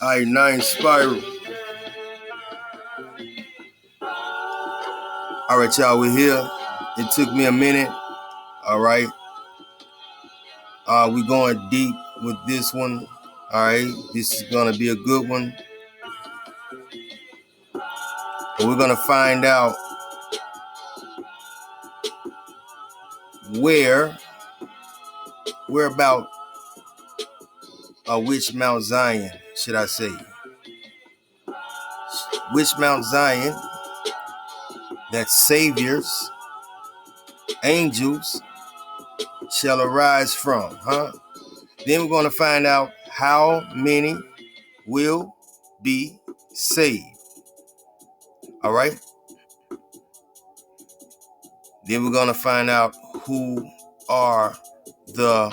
I-9 Spiral. All right, y'all, we're here. It took me a minute. All right. We're going deep with this one. All right. This is going to be a good one. But we're going to find out where about which Mount Zion, should I say? Which Mount Zion that saviors, angels shall arise from, huh? Then we're going to find out how many will be saved. All right. Then we're going to find out who are the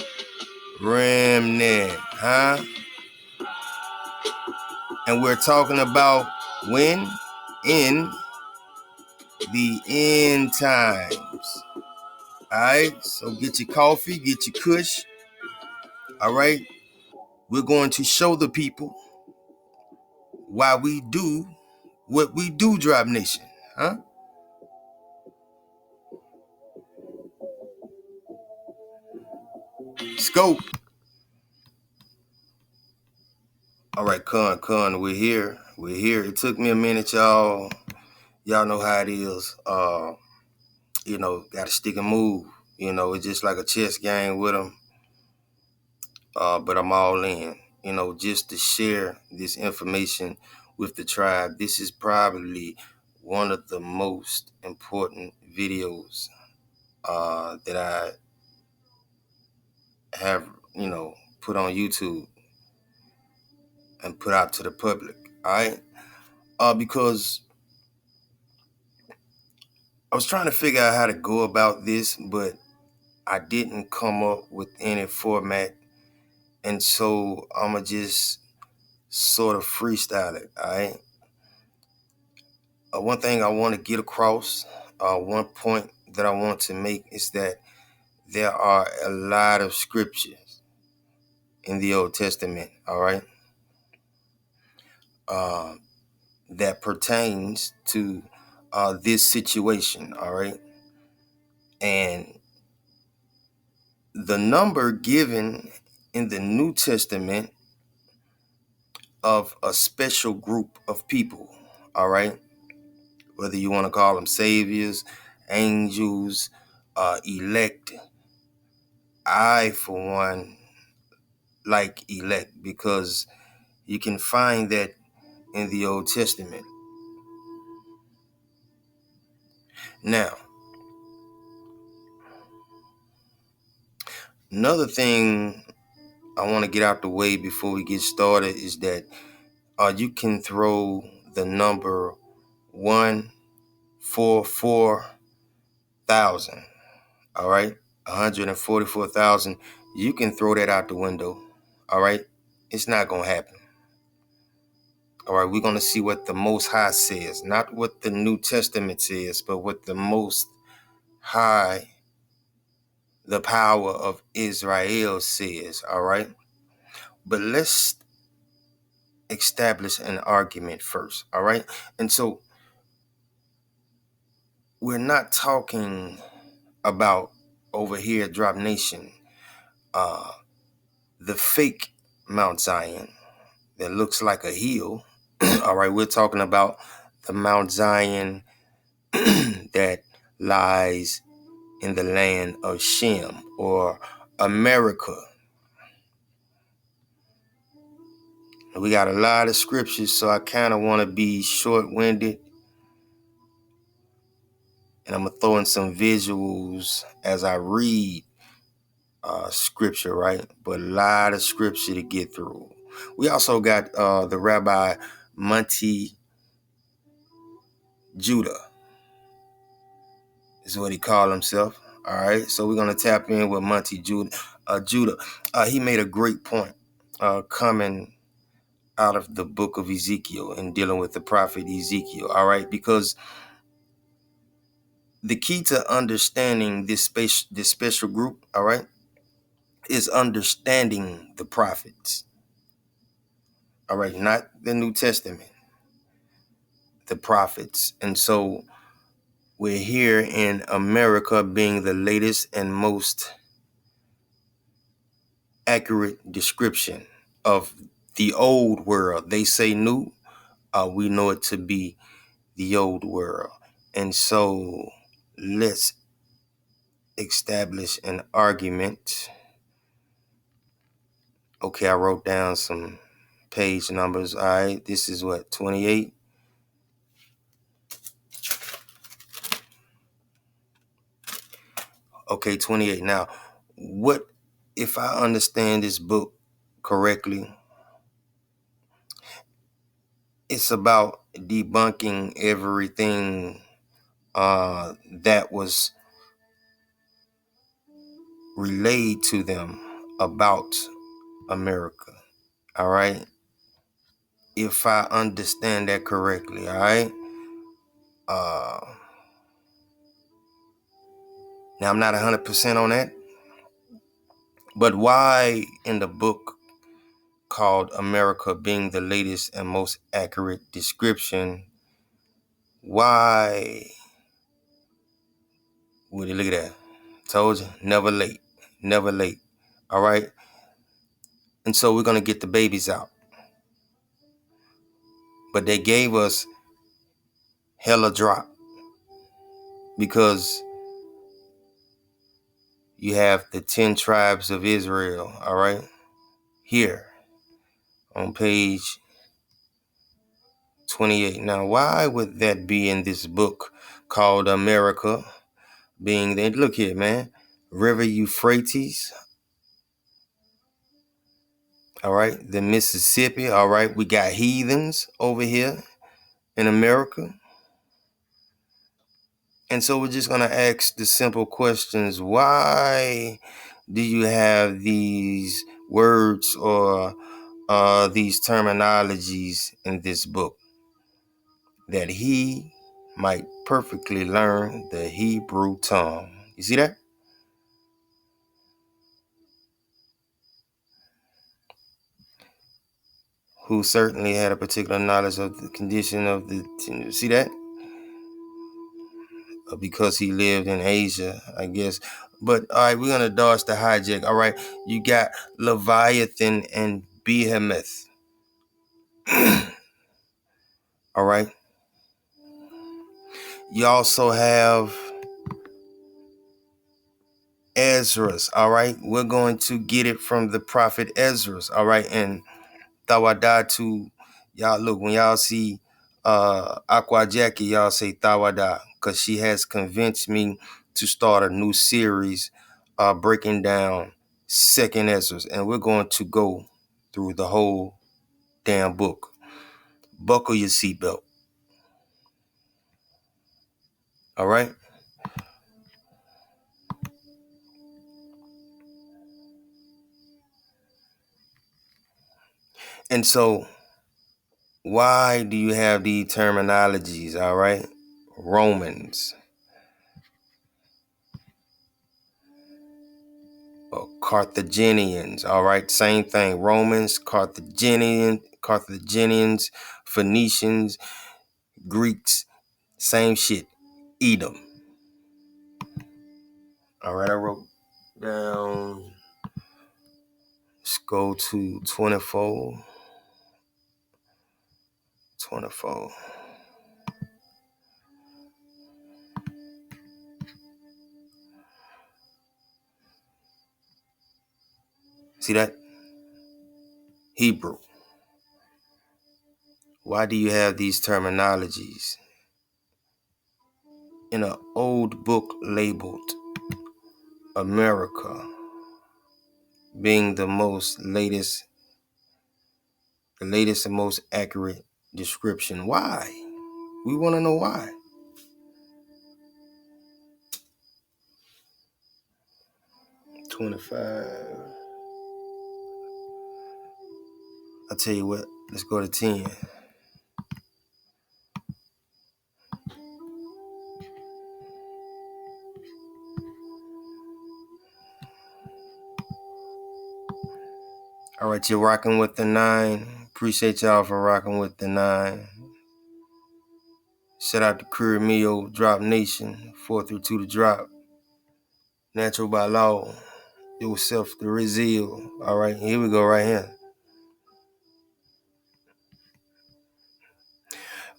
remnant, huh? And we're talking about when? In the end times. All right. So get your coffee, get your kush. All right. We're going to show the people why we do what we do, Drop Nation, huh? Scope. All right, Con, we're here. We're here. It took me a minute, y'all. Y'all know how it is. Got to stick and move. It's just like a chess game with them. But I'm all in. Just to share this information with the tribe. This is probably one of the most important videos that I have, put on YouTube and put out to the public. All right. Because I was trying to figure out how to go about this, but I didn't come up with any format. And so I'm going to just sort of freestyle it, all right? One thing I want to get across, one point that I want to make is that there are a lot of scriptures in the Old Testament, all right, that pertains to this situation, all right? And the number given in the New Testament of a special group of people, all right? Whether you want to call them saviors, angels, elect. I, for one, like elect because you can find that in the Old Testament. Now, another thing I want to get out the way before we get started is that you can throw the number 144,000, all right? 144,000. You can throw that out the window, all right? It's not going to happen. All right, we're going to see what the Most High says, not what the New Testament says, but what the Most High, the power of Israel says, all right? But let's establish an argument first, all right? And so we're not talking about over here at Drop Nation, the fake Mount Zion that looks like a hill. All right, we're talking about the Mount Zion that lies in the land of Shem or America. We got a lot of scriptures, so I kind of want to be short-winded. And I'm going to throw in some visuals as I read scripture, right? But a lot of scripture to get through. We also got the Rabbi Monty Judah, is what he called himself. All right, so we're going to tap in with Monty Judah. He made a great point coming out of the book of Ezekiel and dealing with the prophet Ezekiel. All right, because the key to understanding this special group, all right, is understanding the prophets. All right, not the New Testament, the prophets. And so we're here in America being the latest and most accurate description of the old world. They say new, we know it to be the old world. And so let's establish an argument. Okay, I wrote down some page numbers. All right, this is what, 28? Okay, 28. Now, what if I understand this book correctly? It's about debunking everything that was relayed to them about America. All right. If I understand that correctly, all right. Uh, Now I'm not 100% on that, but why in the book called America being the latest and most accurate description, why would you look at that? Told you, never late, never late. All right. And so we're going to get the babies out. But they gave us hella drop because you have the 10 tribes of Israel. All right. Here on page 28. Now, why would that be in this book called America being there? Look here, man. River Euphrates. All right. The Mississippi. All right. We got heathens over here in America. And so we're just going to ask the simple questions. Why do you have these words or these terminologies in this book? That he might perfectly learn the Hebrew tongue. You see that? Who certainly had a particular knowledge of the condition of the, see that? Because he lived in Asia, I guess. But all right, we're gonna dodge the hijack. All right, you got Leviathan and Behemoth. All right. You also have Ezra's. All right, we're going to get it from the prophet Ezra's. All right, and Tawadatu, y'all look, when y'all see Aqua Jackie, y'all say Tawada, because she has convinced me to start a new series breaking down Second Ezra, and we're going to go through the whole damn book. Buckle your seatbelt. All right. And so why do you have these terminologies? All right. Romans, Carthaginians, all right, same thing. Romans, Carthaginians, Phoenicians, Greeks, same shit. Edom. All right, I wrote down. Let's go to 24. 24. See that? Hebrew. Why do you have these terminologies in an old book labeled America being the latest and most accurate description? Why? We want to know why. 25. I'll tell you what, let's go to 10. All right, you're rocking with the 9. Appreciate y'all for rocking with the 9. Shout out to Career Mio, Drop Nation, 4 through 2 to drop. Natural by Law, Yourself the Rezeal. All right, here we go right here.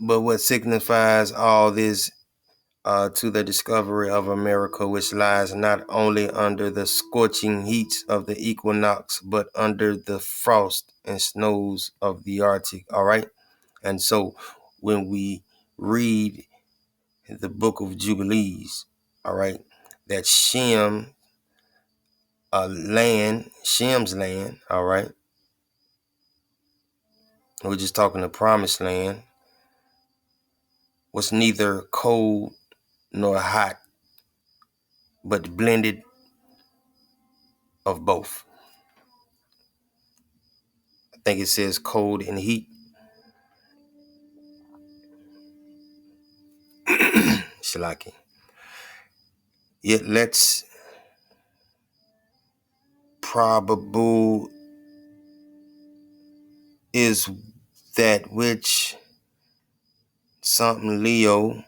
But what signifies all this to the discovery of America, which lies not only under the scorching heats of the equinox, but under the frost and snows of the Arctic. All right. And so when we read the book of Jubilees, all right, that Shem's land, all right, we're just talking the promised land, was neither cold nor hot, but blended of both. I think it says cold and heat. Shalaki. Yet let's probable is that which something Leo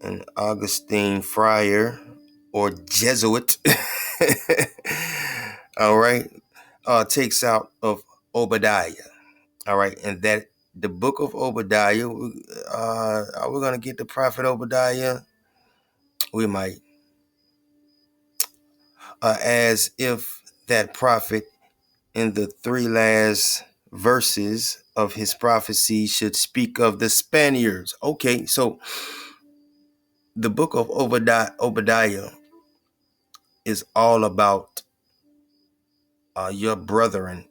and Augustine Friar or Jesuit, all right, takes out of Obadiah, all right, and that the book of Obadiah, are we gonna get the prophet Obadiah? We might, as if that prophet in the 3 last verses of his prophecy should speak of the Spaniards. Okay, so the book of Obadiah is all about your brethren,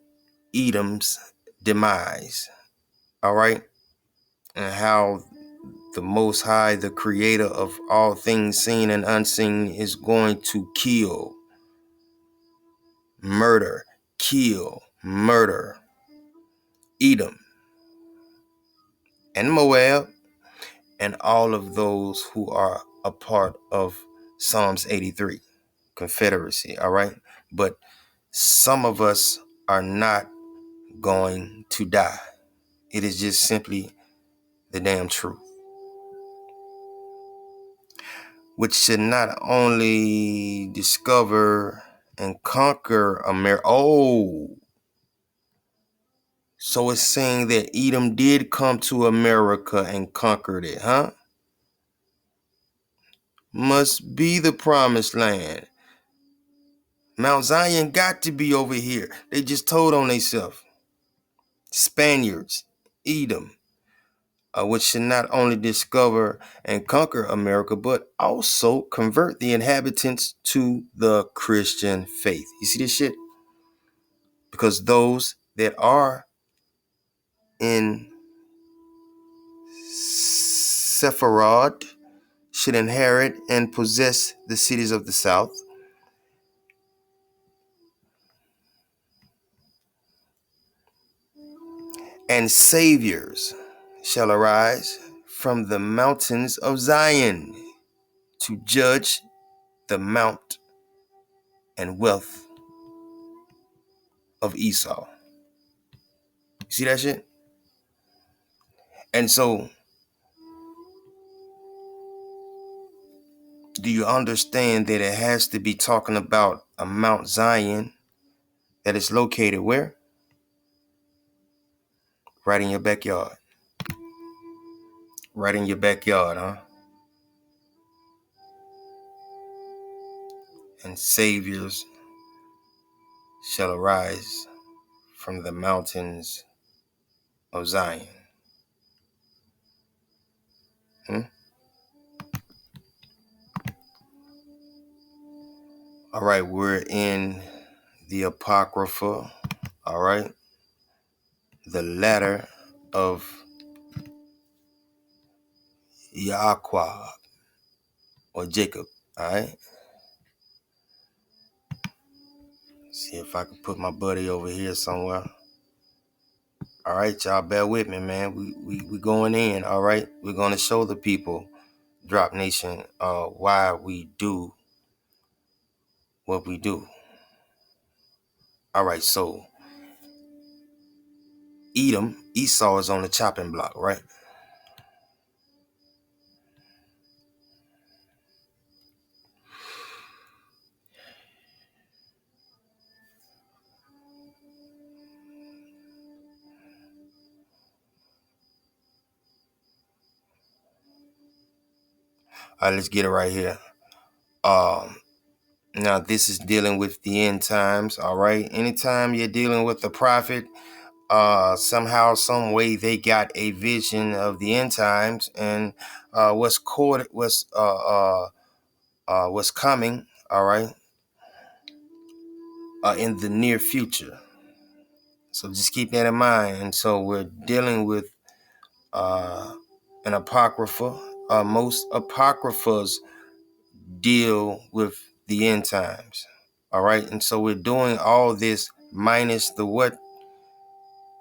Edom's demise, all right? And how the Most High, the creator of all things seen and unseen, is going to kill, murder Edom and Moab and all of those who are a part of Psalms 83, Confederacy, all right? But some of us are not going to die. It is just simply the damn truth, which should not only discover and conquer America. Oh, so it's saying that Edom did come to America and conquered it, huh? Must be the promised land. Mount Zion got to be over here. They just told on themselves. Spaniards, Edom, which should not only discover and conquer America, but also convert the inhabitants to the Christian faith. You see this shit? Because those that are in Sepharad should inherit and possess the cities of the south. And saviors shall arise from the mountains of Zion to judge the mount and wealth of Esau. See that shit? And so, do you understand that it has to be talking about a Mount Zion that is located where? Right in your backyard. Right in your backyard, huh? And saviors shall arise from the mountains of Zion. All right, we're in the Apocrypha, all right? The ladder of Yahweh or Jacob, all right? See if I can put my buddy over here somewhere. All right, y'all, bear with me, man. We going in, all right? We're going to show the people, Drop Nation, why we do what we do. All right, so Edom, Esau is on the chopping block, right? All right, let's get it right here. Now this is dealing with the end times, all right? Anytime you're dealing with the prophet, somehow, some way they got a vision of the end times and what's coming, all right, in the near future. So just keep that in mind. And so we're dealing with an apocrypha. Most apocryphas deal with the end times. All right. And so we're doing all this minus the what?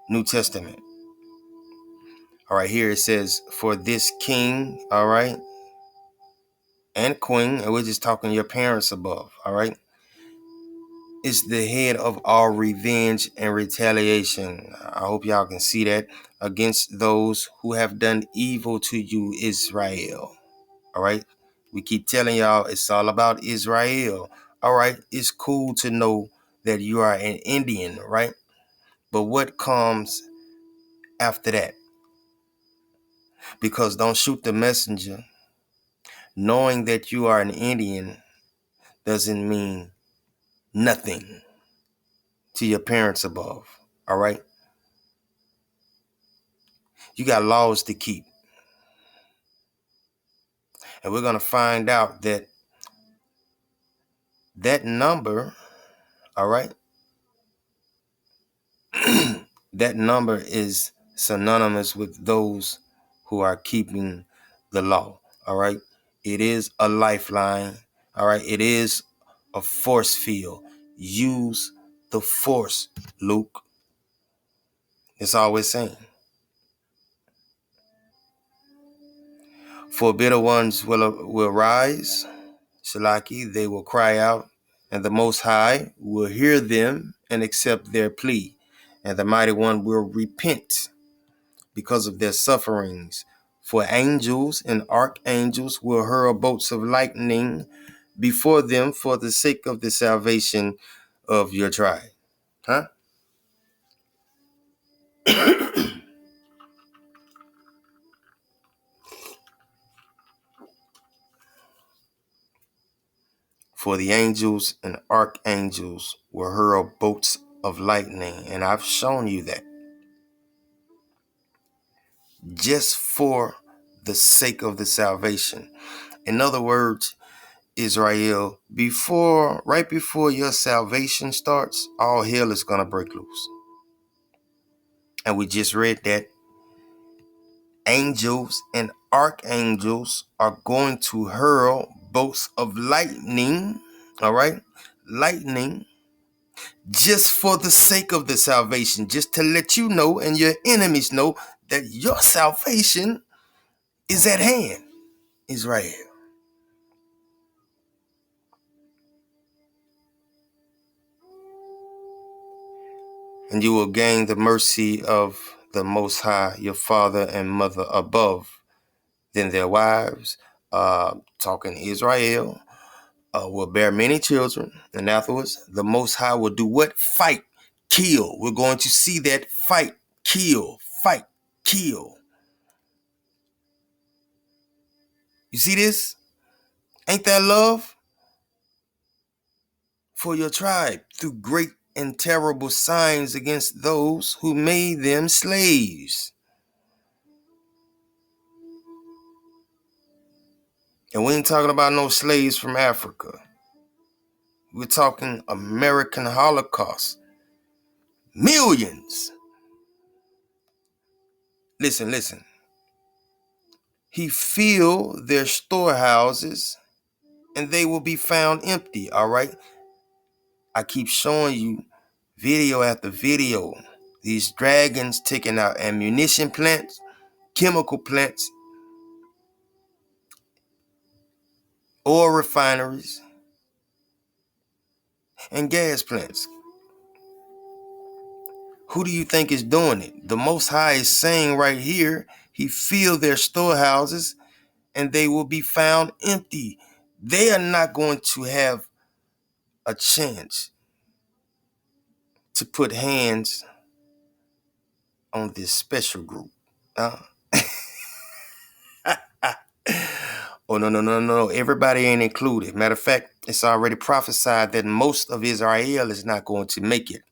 New Testament. All right. Here it says, for this king, all right, and queen, and we're just talking your parents above, all right, is the head of all revenge and retaliation. I hope y'all can see that, against those who have done evil to you, Israel. All right. We keep telling y'all it's all about Israel. All right. It's cool to know that you are an Indian, right? But what comes after that? Because don't shoot the messenger. Knowing that you are an Indian doesn't mean nothing to your parents above. All right. You got laws to keep. And we're going to find out that that number, all right, that number is synonymous with those who are keeping the law. All right. It is a lifeline. All right. It is a force field. Use the force, Luke. It's always saying. For bitter ones will rise, Shalaki, they will cry out, and the Most High will hear them and accept their plea, and the Mighty One will repent because of their sufferings. For angels and archangels will hurl bolts of lightning before them for the sake of the salvation of your tribe. Huh? For the angels and archangels will hurl bolts of lightning, and I've shown you that. Just for the sake of the salvation. In other words, Israel, right before your salvation starts, all hell is going to break loose. And we just read that angels and archangels are going to hurl bolts of lightning, all right? Lightning, just for the sake of the salvation, just to let you know and your enemies know that your salvation is at hand, Israel. And you will gain the mercy of the Most High, your father and mother above. Then their wives, talking Israel, will bear many children. And afterwards, the Most High will do what? Fight, kill. We're going to see that fight, kill, fight, kill. You see this? Ain't that love for your tribe through great and terrible signs against those who made them slaves? And we ain't talking about no slaves from Africa. We're talking American Holocaust. Millions. Listen. He filled their storehouses and they will be found empty, all right? I keep showing you video after video. These dragons taking out ammunition plants, chemical plants, oil refineries, and gas plants. Who do you think is doing it? The Most High is saying right here, he filled their storehouses and they will be found empty. They are not going to have a chance to put hands on this special group. Oh, no, no, no, no. Everybody ain't included. Matter of fact, it's already prophesied that most of Israel is not going to make it.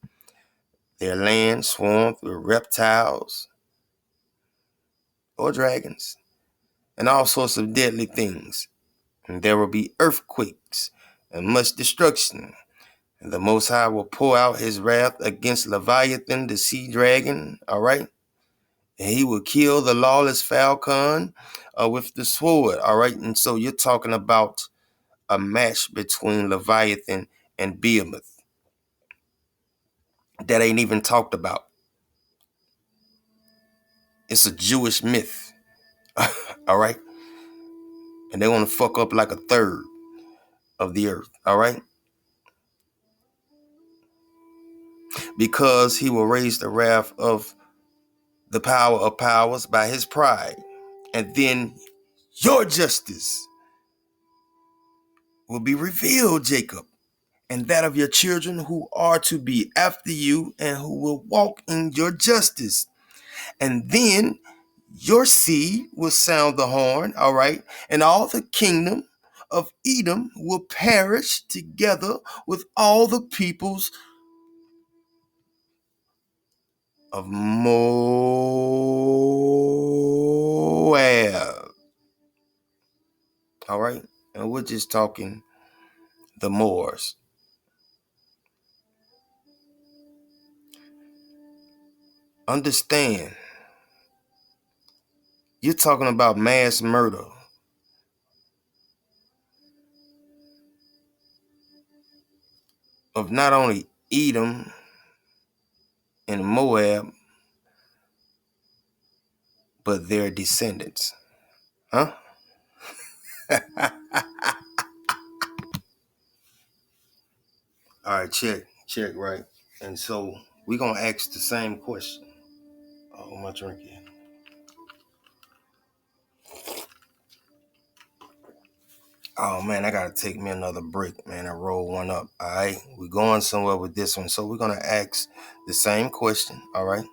Their land swarmed with reptiles or dragons and all sorts of deadly things. And there will be earthquakes and much destruction. And the Most High will pour out his wrath against Leviathan, the sea dragon, all right? And he will kill the lawless falcon with the sword, all right? And so you're talking about a match between Leviathan and Behemoth that ain't even talked about. It's a Jewish myth, all right? And they want to fuck up like a third of the earth, all right? Because he will raise the wrath of the power of powers by his pride. And then your justice will be revealed, Jacob, and that of your children who are to be after you and who will walk in your justice. And then your seed will sound the horn, all right? And all the kingdom of Edom will perish together with all the peoples of Moab. All right? And we're just talking the Moors. Understand, you're talking about mass murder of not only Edom and Moab, but their descendants. Huh? All right, check, right? And so we're going to ask the same question. Oh, my drink here. Oh, man, I got to take me another break, man, and roll one up. All right? We're going somewhere with this one. So we're going to ask the same question, all right?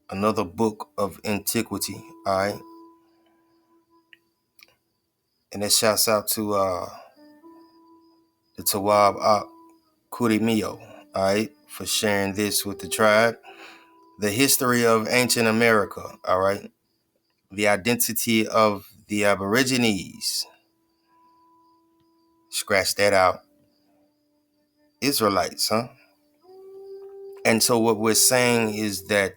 Another book of antiquity, all right? And it shouts out to the Tawab Kurimio, all right, for sharing this with the tribe. The history of ancient America, all right? The identity of the Aborigines. Scratch that out. Israelites, huh? And so what we're saying is that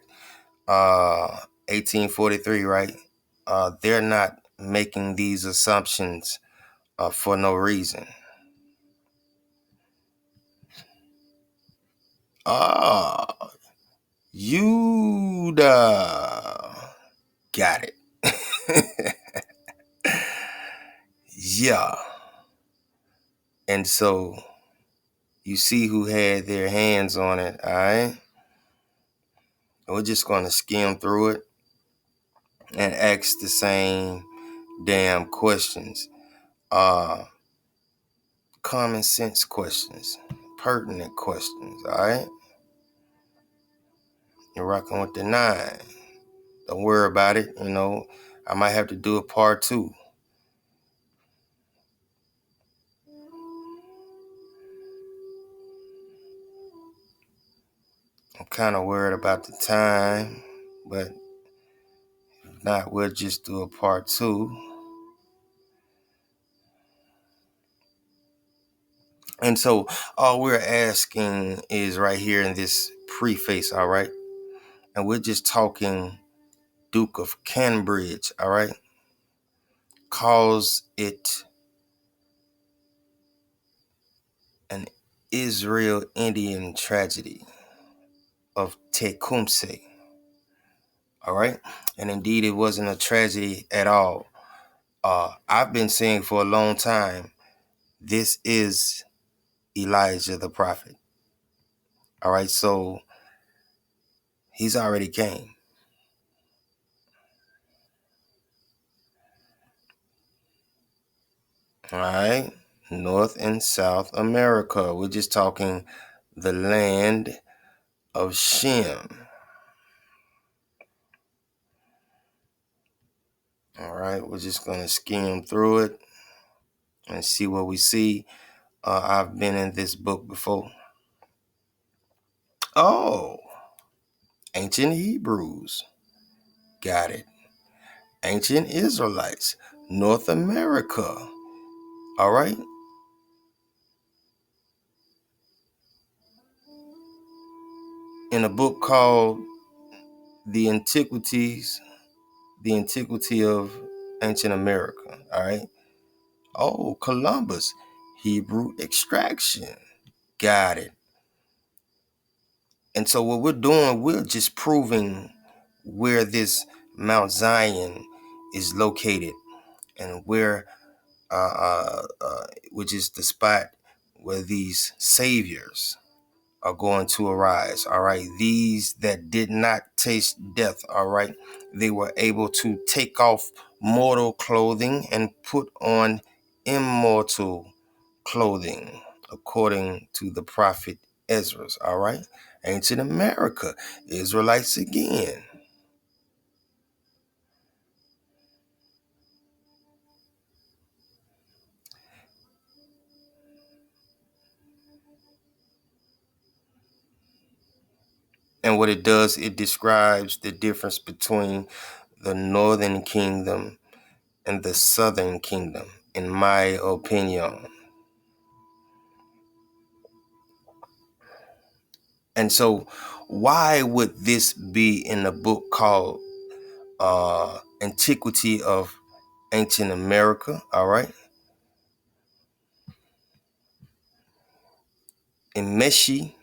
1843, right? They're not making these assumptions for no reason. Ah, Judah. Got it. Yeah. And so you see who had their hands on it, all right? We're just going to skim through it and ask the same damn questions. Common sense questions, pertinent questions, all right? You're rocking with the 9. Don't worry about it, you know. I might have to do a part 2. I'm kind of worried about the time, but if not, we'll just do a part 2. And so all we're asking is right here in this preface, all right? And we're just talking Duke of Cambridge, all right? Calls it an Israel Indian tragedy of Tecumseh, all right? And indeed, it wasn't a tragedy at all. I've been saying for a long time, this is Elijah the prophet, all right? So He's already came. All right. North and South America. We're just talking the land of Shem. All right. We're just going to skim through it and see what we see. I've been in this book before. Oh, ancient Hebrews. Got it. Ancient Israelites. North America. All right. In a book called The Antiquities, The Antiquity of Ancient America. All right. Oh, Columbus. Hebrew extraction. Got it. And so what we're doing, we're just proving where this Mount Zion is located and where, which is the spot where these saviors are going to arise. All right. These that did not taste death. All right. They were able to take off mortal clothing and put on immortal clothing, according to the prophet Ezra. All right. Ancient America, Israelites again. And what it does, it describes the difference between the northern kingdom and the southern kingdom, in my opinion. And so, why would this be in a book called Antiquity of Ancient America? All right. In Mashika,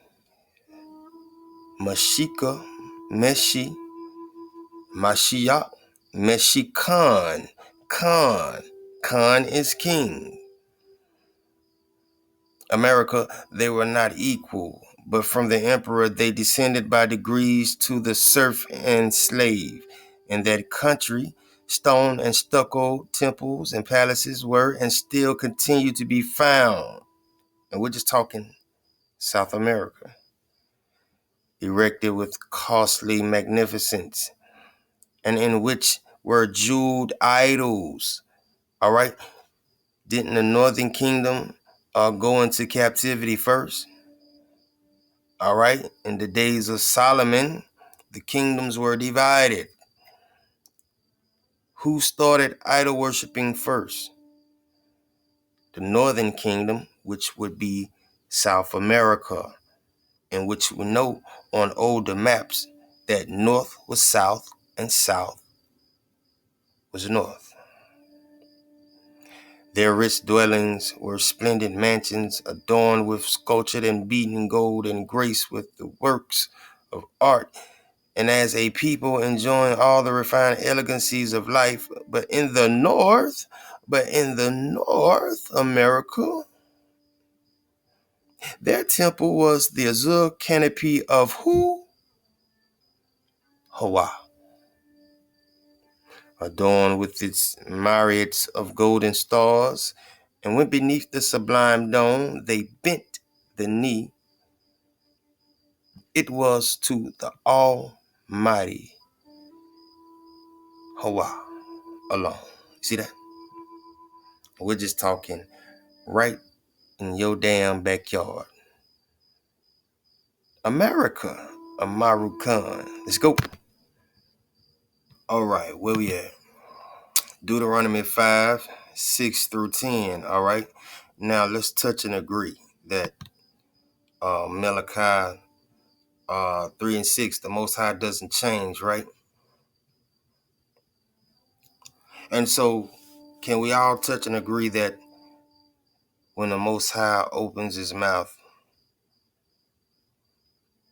Meshi, Mashiach, Meshikan, Khan. Khan is king. America, they were not equal, but from the emperor they descended by degrees to the serf and slave. In that country, stone and stucco temples and palaces were and still continue to be found. And we're just talking South America, erected with costly magnificence, and in which were jeweled idols. All right. Didn't the northern kingdom go into captivity first? All right. In the days of Solomon, the kingdoms were divided. Who started idol worshiping first? The northern kingdom, which would be South America, in which we know on older maps that north was south and south was north. Their rich dwellings were splendid mansions adorned with sculptured and beaten gold and graced with the works of art, and as a people enjoying all the refined elegancies of life. But in the North America, their temple was the azure canopy of who? Hawa, adorned with its myriads of golden stars. And when beneath the sublime dome they bent the knee, it was to the Almighty Hawa alone. See that? We're just talking right in your damn backyard. America, Amaru Khan. Let's go. All right, where we at? Deuteronomy 5, 6 through 10. All right. Now let's touch and agree that Malachi 3 and 6, the Most High doesn't change, right? And so, can we all touch and agree that when the Most High opens his mouth,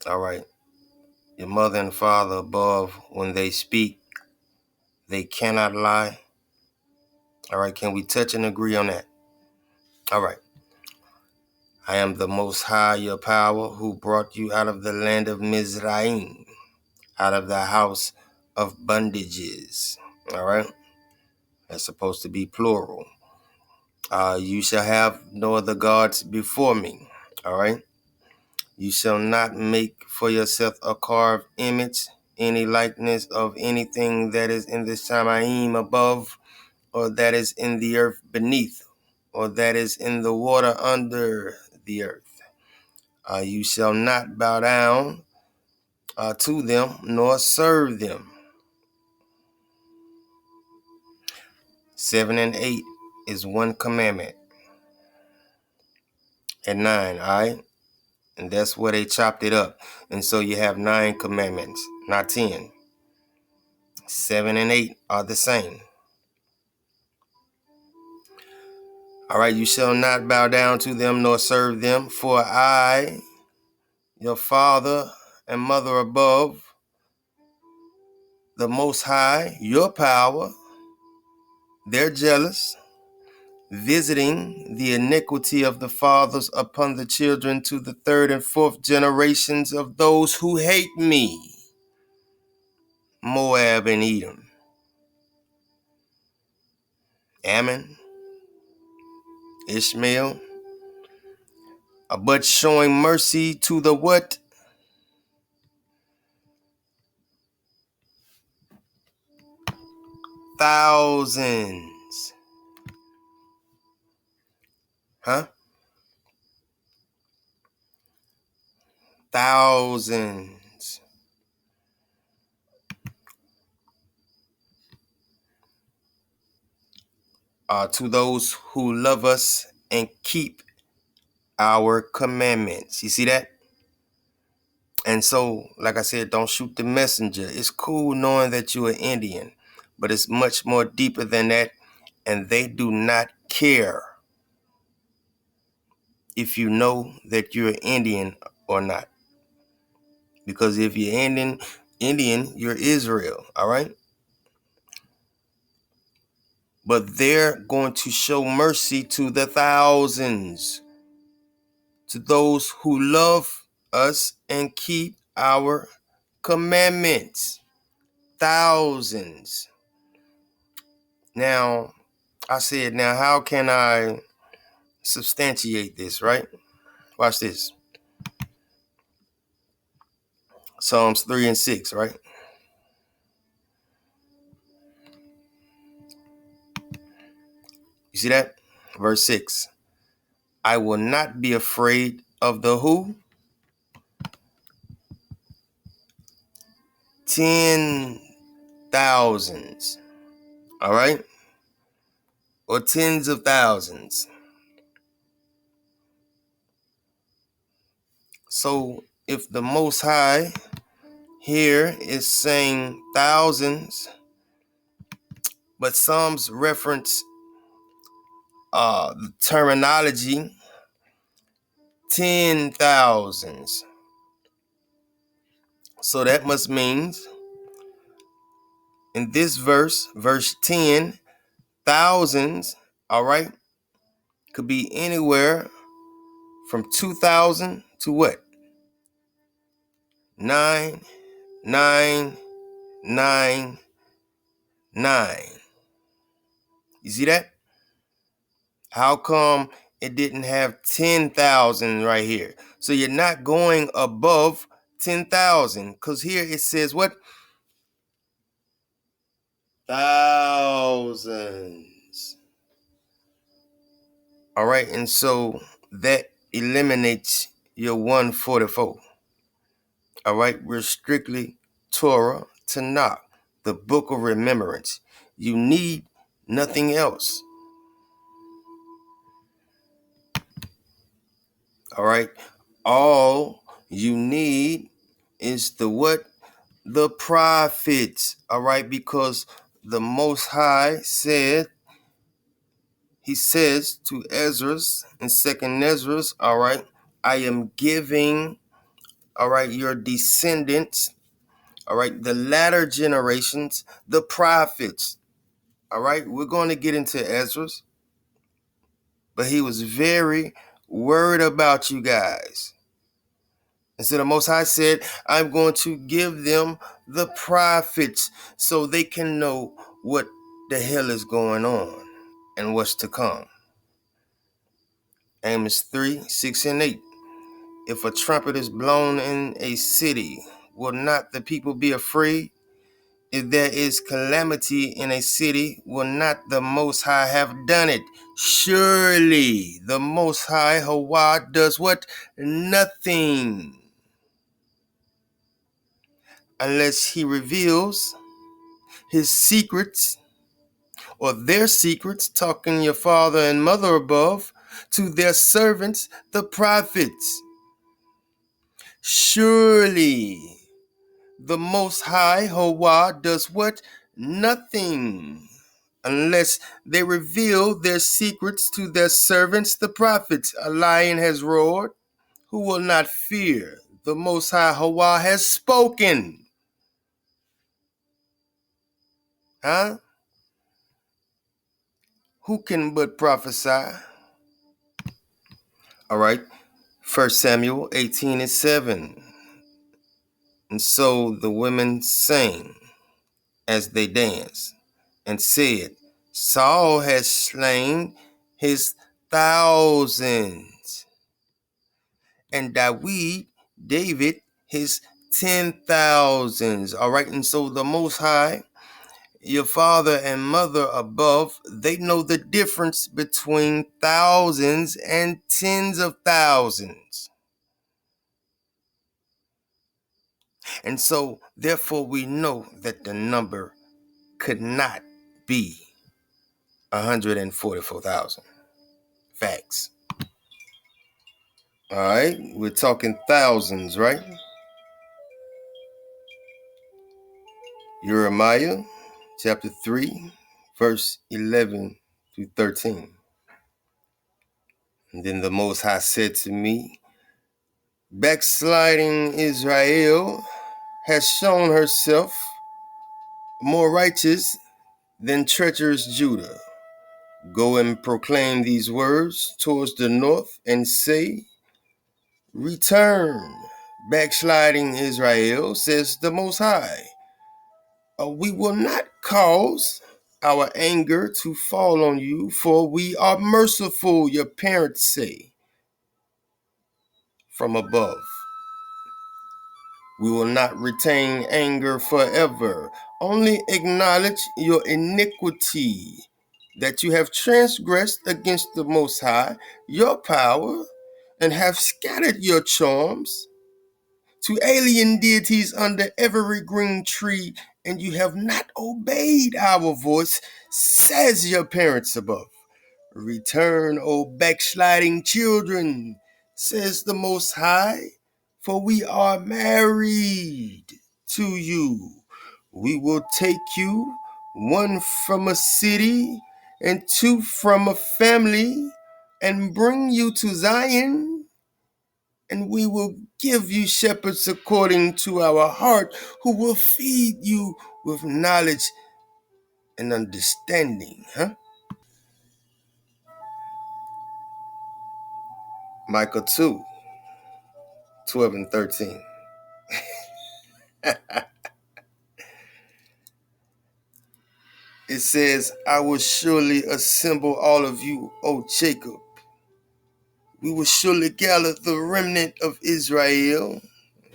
all right, your mother and father above, when they speak, they cannot lie? All right, can we touch and agree on that? All right. I am the Most High, your power, who brought you out of the land of Mizraim, out of the house of bondages. All right. That's supposed to be plural. You shall have no other gods before me. All right. You shall not make for yourself a carved image, any likeness of anything that is in the Shamayim above, or that is in the earth beneath, or that is in the water under the earth. You shall not bow down to them, nor serve them. 7 and 8 is one commandment. And 9, all right? And that's where they chopped it up. And so you have 9 commandments, not 10. 7 and 8 are the same. All right, you shall not bow down to them nor serve them, for I, your father and mother above, the Most High, your power, they're jealous, visiting the iniquity of the fathers upon the children to the 3rd and 4th generations of those who hate me. Moab and Edom, Ammon, Ishmael, but showing mercy to the what? Thousands. Huh? Thousands. To those who love us and keep our commandments. You see that? And so, like I said, don't shoot the messenger. It's cool knowing that you're an Indian, but it's much more deeper than that. And they do not care if you know that you're an Indian or not. Because if you're Indian, you're Israel, all right? But they're going to show mercy to the thousands, to those who love us and keep our commandments. Thousands. Now, I said, now how can I substantiate this, right? Watch this. Psalms 3 and 6, right? You see that? Verse 6. I will not be afraid of the who? 10,000s. All right? Or tens of thousands. So if the Most High here is saying thousands, but Psalms reference the terminology 10,000s. So that must mean in this verse, verse 10, thousands, all right, could be anywhere from 2,000 to what? 9, 9, 9, 9. You see that? How come it didn't have 10,000 right here? So you're not going above 10,000 because here it says what? Thousands. All right. And so that eliminates your 144. All right. We're strictly Torah Tanakh, the book of remembrance. You need nothing else. All right. All you need is the what? The prophets. All right. Because the Most High said, he says to Ezra in 2nd Ezra, all right, I am giving, all right, your descendants, all right, the latter generations, the prophets. All right. We're going to get into Ezra, but he was very worried about you guys. And so the Most High said, I'm going to give them the prophets so they can know what the hell is going on and what's to come. Amos 3, 6, and 8. If a trumpet is blown in a city, will not the people be afraid? If there is calamity in a city, will not the Most High have done it? Surely the Most High, Hawa, does what? Nothing. Unless he reveals his secrets or their secrets, talking your father and mother above, to their servants, the prophets. Surely the Most High, Hawa, does what? Nothing. Unless they reveal their secrets to their servants, the prophets. A lion has roared. Who will not fear? The Most High, Hawa, has spoken. Huh? Who can but prophesy? All right. 1 Samuel 18 and 7. And so the women sang as they danced and said, Saul has slain his thousands, and David, his 10,000s. All right. And so the Most High, your father and mother above, they know the difference between thousands and tens of thousands. And so, therefore, we know that the number could not be 144,000. Facts. All right, we're talking thousands, right? Jeremiah chapter 3, verse 11 through 13. And then the Most High said to me, backsliding Israel has shown herself more righteous than treacherous Judah. Go and proclaim these words towards the north and say, return, backsliding Israel, says the Most High. We will not cause our anger to fall on you, for we are merciful, your parents say from above. We will not retain anger forever. Only acknowledge your iniquity, that you have transgressed against the Most High, your power, and have scattered your charms to alien deities under every green tree, and you have not obeyed our voice, says your parents above. Return, O backsliding children, says the Most High, for we are married to you. We will take you, one from a city and two from a family, and bring you to Zion, and we will give you shepherds according to our heart, who will feed you with knowledge and understanding. Micah 2, 12 and 13. It says, I will surely assemble all of you, O Jacob. We will surely gather the remnant of Israel.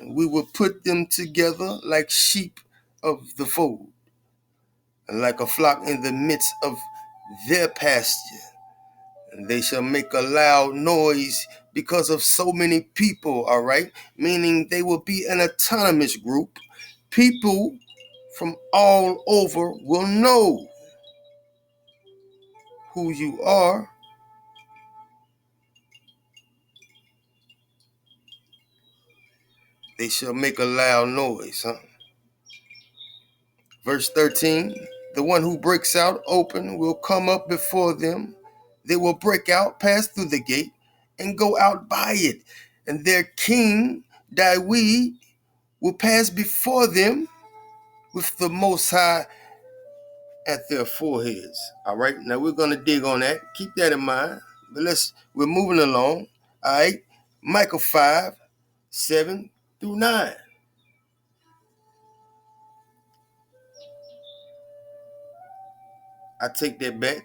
We will put them together like sheep of the fold, and like a flock in the midst of their pasture. And they shall make a loud noise because of so many people, all right? Meaning they will be an autonomous group. People from all over will know who you are. They shall make a loud noise, Verse 13, the one who breaks out open will come up before them. They will break out, pass through the gate, and go out by it. And their king, David, will pass before them with the Most High at their foreheads. All right, now we're going to dig on that. Keep that in mind. But we're moving along. All right, Micah 5, 7 through 9. I take that back.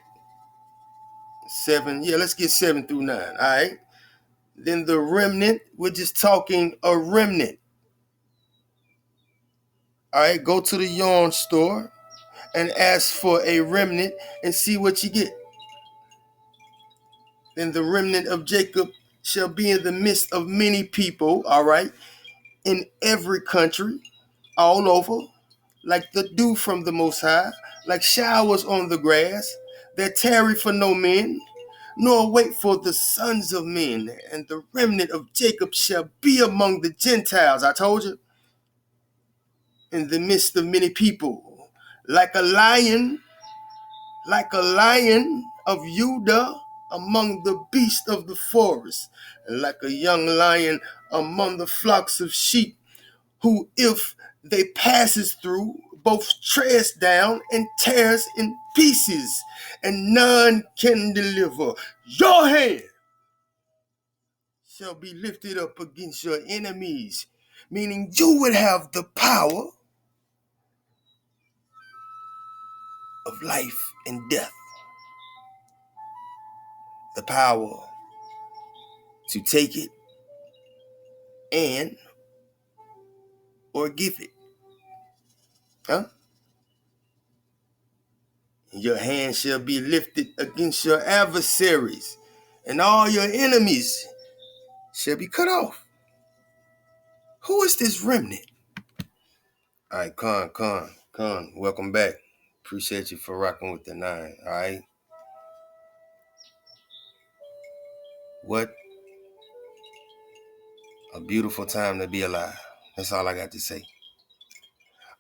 7. Yeah, let's get 7 through 9. All right. Then the remnant, we're just talking a remnant. All right, go to the yarn store and ask for a remnant and see what you get. Then the remnant of Jacob shall be in the midst of many people, all right, in every country, all over, like the dew from the Most High, like showers on the grass, that tarry for no men, nor wait for the sons of men. And the remnant of Jacob shall be among the Gentiles, I told you, in the midst of many people, like a lion of Judah among the beasts of the forest, and like a young lion among the flocks of sheep, who if they passes through, both treads down and tears in pieces, and none can deliver. Your hand shall be lifted up against your enemies, meaning you would have the power of life and death, the power to take it and or give it. Huh? Your hand shall be lifted against your adversaries, and all your enemies shall be cut off. Who is this remnant? All right, Khan, welcome back. Appreciate you for rocking with the 9. All right. What a beautiful time to be alive. That's all I got to say.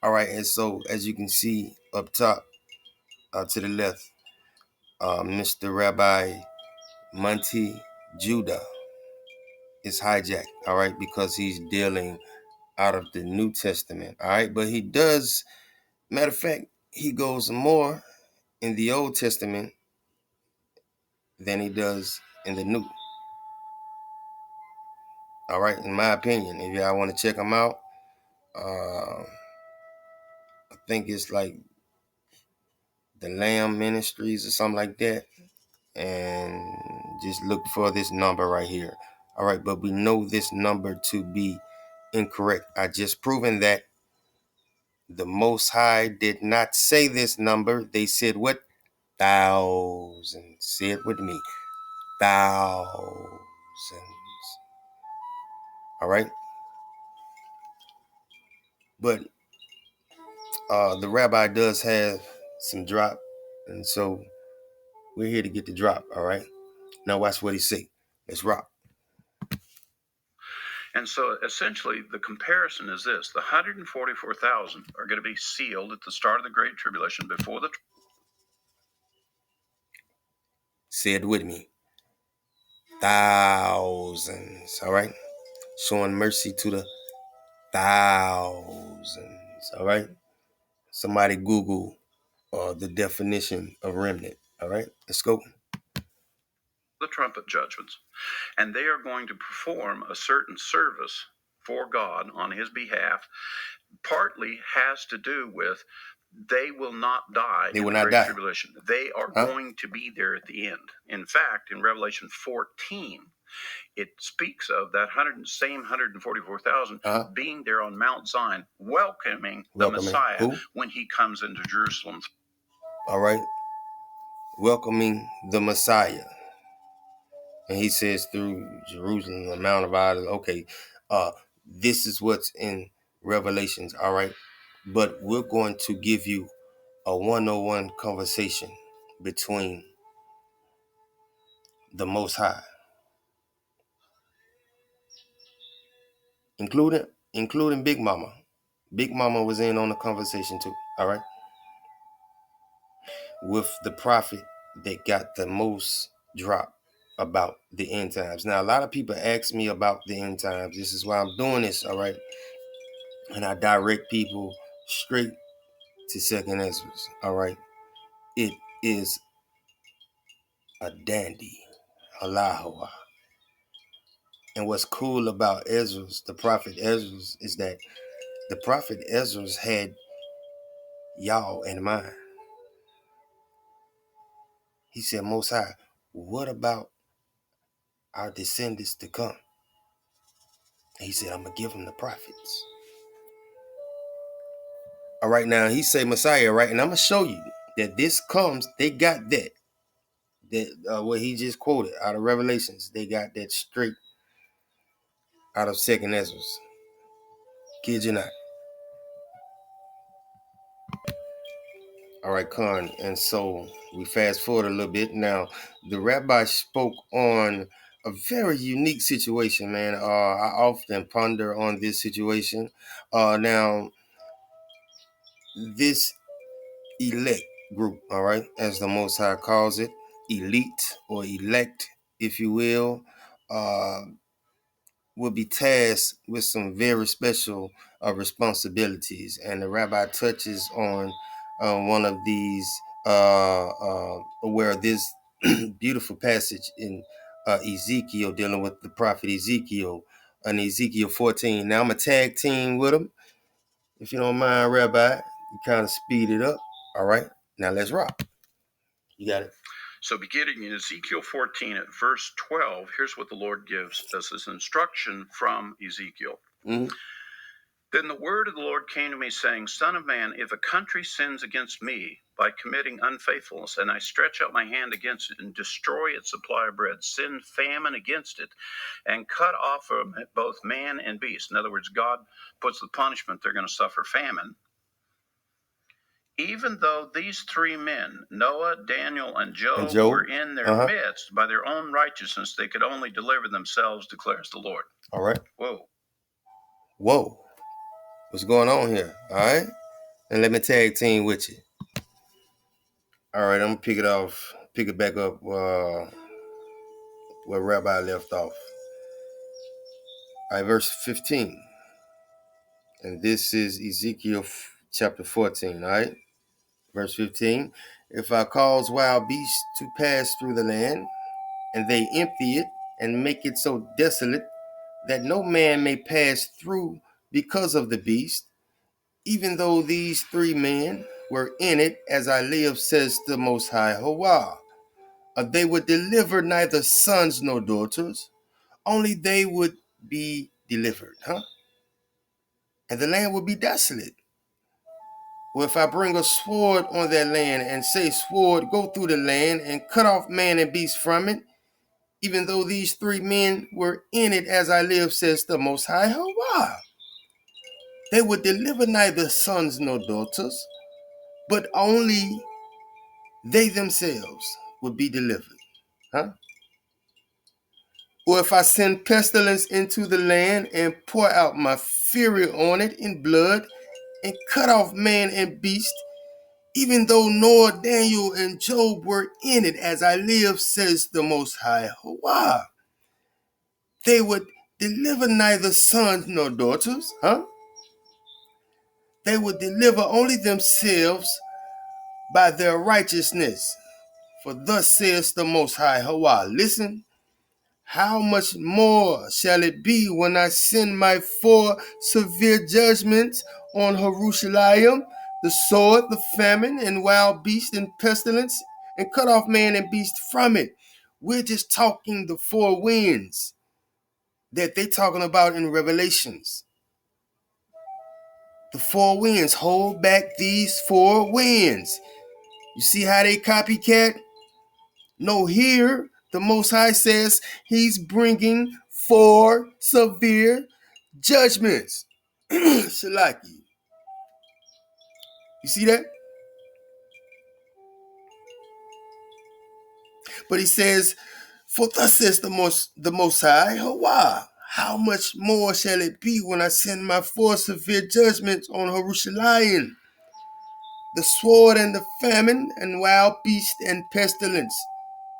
All right, and so as you can see up top, to the left, Mr. Rabbi Monty Judah is hijacked, all right, because he's dealing out of the New Testament, all right, but he does, matter of fact, he goes more in the Old Testament than he does in the New. All right, in my opinion, if y'all want to check him out, I think it's like the Lamb Ministries or something like that, and just look for this number right here. All right, but we know this number to be incorrect. I just proven that the Most High did not say this number. They said what? Thousands. Say it with me. Thousands. All right. But the rabbi does have some drop. And so we're here to get the drop. All right. Now watch what he say. Let's rock. And so essentially the comparison is this: the 144,000 are going to be sealed at the start of the Great Tribulation before the... Say it with me. Thousands. All right. Showing mercy to the thousands. All right. Somebody Google the definition of remnant. All right. Let's go. The trumpet judgments. And they are going to perform a certain service for God on his behalf. Partly has to do with they will not die in the Great Tribulation. They are going to be there at the end. In fact, in Revelation 14, it speaks of that same 144,000 being there on Mount Zion, welcoming the Messiah when he comes into Jerusalem. All right. Welcoming the Messiah. And he says through Jerusalem, the Mount of Olives. Okay. This is what's in Revelations. All right. But we're going to give you a one-on-one conversation between the Most High, including Big Mama. Big Mama was in on the conversation too. All right. With the prophet that got the most drop about the end times. Now, a lot of people ask me about the end times. This is why I'm doing this, all right? And I direct people straight to Second Ezra, all right? It is a dandy, Allahu, And what's cool about Ezra's, the prophet Ezra's, is that the prophet Ezra's had y'all in mind. He said, Most High, what about our descendants to come? And he said, I'm going to give them the prophets. All right, now he say Messiah, right? And I'm going to show you that this comes, they got that. What he just quoted out of Revelations. They got that straight out of Second Ezra's. Kid you not. All right, Khan. And so we fast forward a little bit. Now, the rabbi spoke on a very unique situation, man. I often ponder on this situation. Now, this elect group, all right, as the Most High calls it, elite or elect, if you will be tasked with some very special responsibilities. And the rabbi touches on one of these, where this beautiful passage in Ezekiel, dealing with the prophet Ezekiel, in Ezekiel 14. Now I'm going to tag team with him. If you don't mind, Rabbi, you kind of speed it up. All right, now let's rock. You got it. So beginning in Ezekiel 14 at verse 12, here's what the Lord gives us as instruction from Ezekiel. Mm-hmm. Then the word of the Lord came to me, saying, Son of man, if a country sins against me by committing unfaithfulness, and I stretch out my hand against it and destroy its supply of bread, send famine against it, and cut off from it both man and beast. In other words, God puts the punishment, they're going to suffer famine. Even though these three men, Noah, Daniel, and Job, were in their midst, by their own righteousness, they could only deliver themselves, declares the Lord. All right. Whoa. What's going on here? All right. And let me tag team with you. All right. I'm going to pick it back up where Rabbi left off. All right. Verse 15. And this is Ezekiel chapter 14. All right. Verse 15. If I cause wild beasts to pass through the land, and they empty it and make it so desolate that no man may pass through because of the beast, even though these three men were in it, as I live, says the Most High Yahweh, they would deliver neither sons nor daughters, only they would be delivered, and the land would be desolate. Well, if I bring a sword on that land and say, sword, go through the land and cut off man and beast from it, even though these three men were in it, as I live, says the Most High Yahweh, they would deliver neither sons nor daughters, but only they themselves would be delivered. Or if I send pestilence into the land and pour out my fury on it in blood and cut off man and beast, even though Noah, Daniel, and Job were in it, as I live, says the Most High Yahweh, they would deliver neither sons nor daughters, They would deliver only themselves by their righteousness. For thus says the Most High Yahweh, listen, how much more shall it be when I send my 4 severe judgments on Jerusalem, the sword, the famine, and wild beast, and pestilence, and cut off man and beast from it? We're just talking the 4 winds that they're talking about in Revelations. The 4 winds, hold back these 4 winds. You see how they copycat? No, here the Most High says he's bringing 4 severe judgments. Shalaki. You see that? But he says, for thus says the Most High, Yahweh, how much more shall it be when I send my 4 severe judgments on Jerusalem? The sword and the famine and wild beast and pestilence,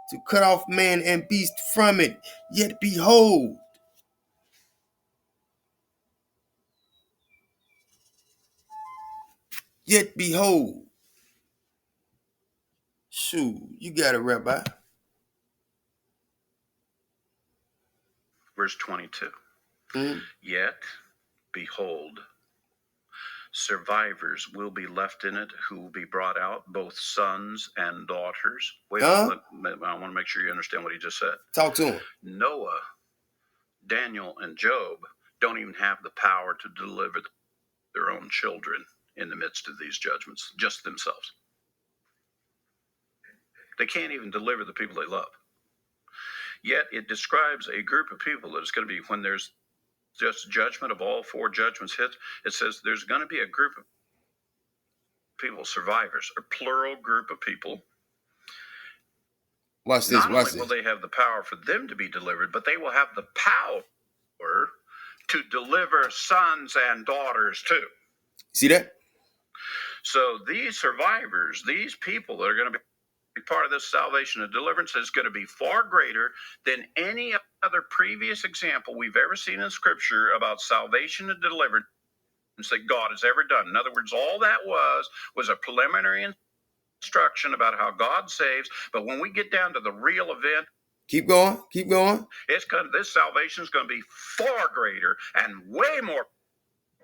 to cut off man and beast from it. Yet behold, shoo, you got it, Rabbi. Verse 22. Yet, behold, survivors will be left in it who will be brought out, both sons and daughters. Wait, I want to make sure you understand what he just said. Talk to him. Noah, Daniel, and Job don't even have the power to deliver their own children in the midst of these judgments, just themselves. They can't even deliver the people they love. Yet it describes a group of people that is going to be, when there's just judgment of all four judgments hit, it says there's going to be a group of people, survivors, a plural group of people. Watch this. Not only will they have the power for them to be delivered, but they will have the power to deliver sons and daughters too. See that? So these survivors, these people that are going to be part of this salvation and deliverance, is going to be far greater than any other previous example we've ever seen in Scripture about salvation and deliverance that God has ever done. In other words, all that was a preliminary instruction about how God saves. But when we get down to the real event, keep going. This salvation is going to be far greater and way more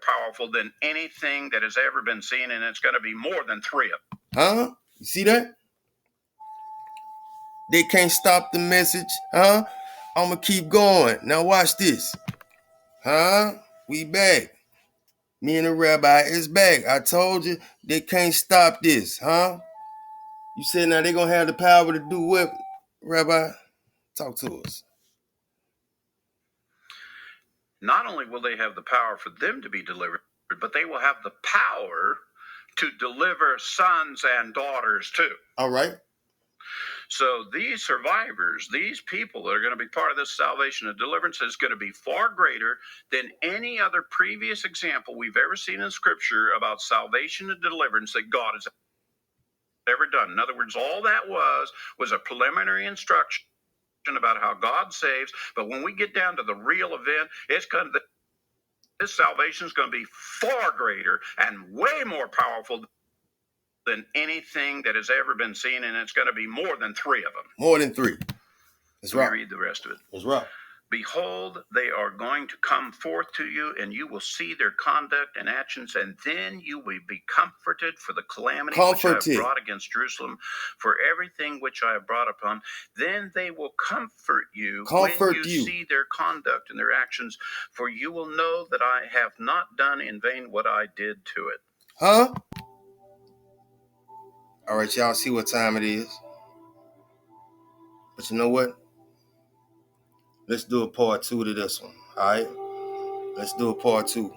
powerful than anything that has ever been seen, and it's going to be more than three of them. You see that? They can't stop the message. I'm gonna keep going. Now watch this. We back. Me and the rabbi is back. I told you they can't stop this. You said now they're gonna have the power to do what, Rabbi? Talk to us. Not only will they have the power for them to be delivered, but they will have the power to deliver sons and daughters too. All right. So these survivors, these people that are going to be part of this salvation and deliverance, is going to be far greater than any other previous example we've ever seen in Scripture about salvation and deliverance that God has ever done. In other words, all that was a preliminary instruction about how God saves. But when we get down to the real event, this salvation is going to be far greater and way more powerful than anything that has ever been seen, and it's going to be more than three of them. More than three. That's right. Let me read the rest of it. That's right. Behold, they are going to come forth to you, and you will see their conduct and actions, and then you will be comforted for the calamity which I have brought against Jerusalem, for everything which I have brought upon. Then they will comfort you when you see their conduct and their actions, for you will know that I have not done in vain what I did to it. All right, y'all see what time it is. But you know what? Let's do a part 2 to this one. All right? Let's do a part 2.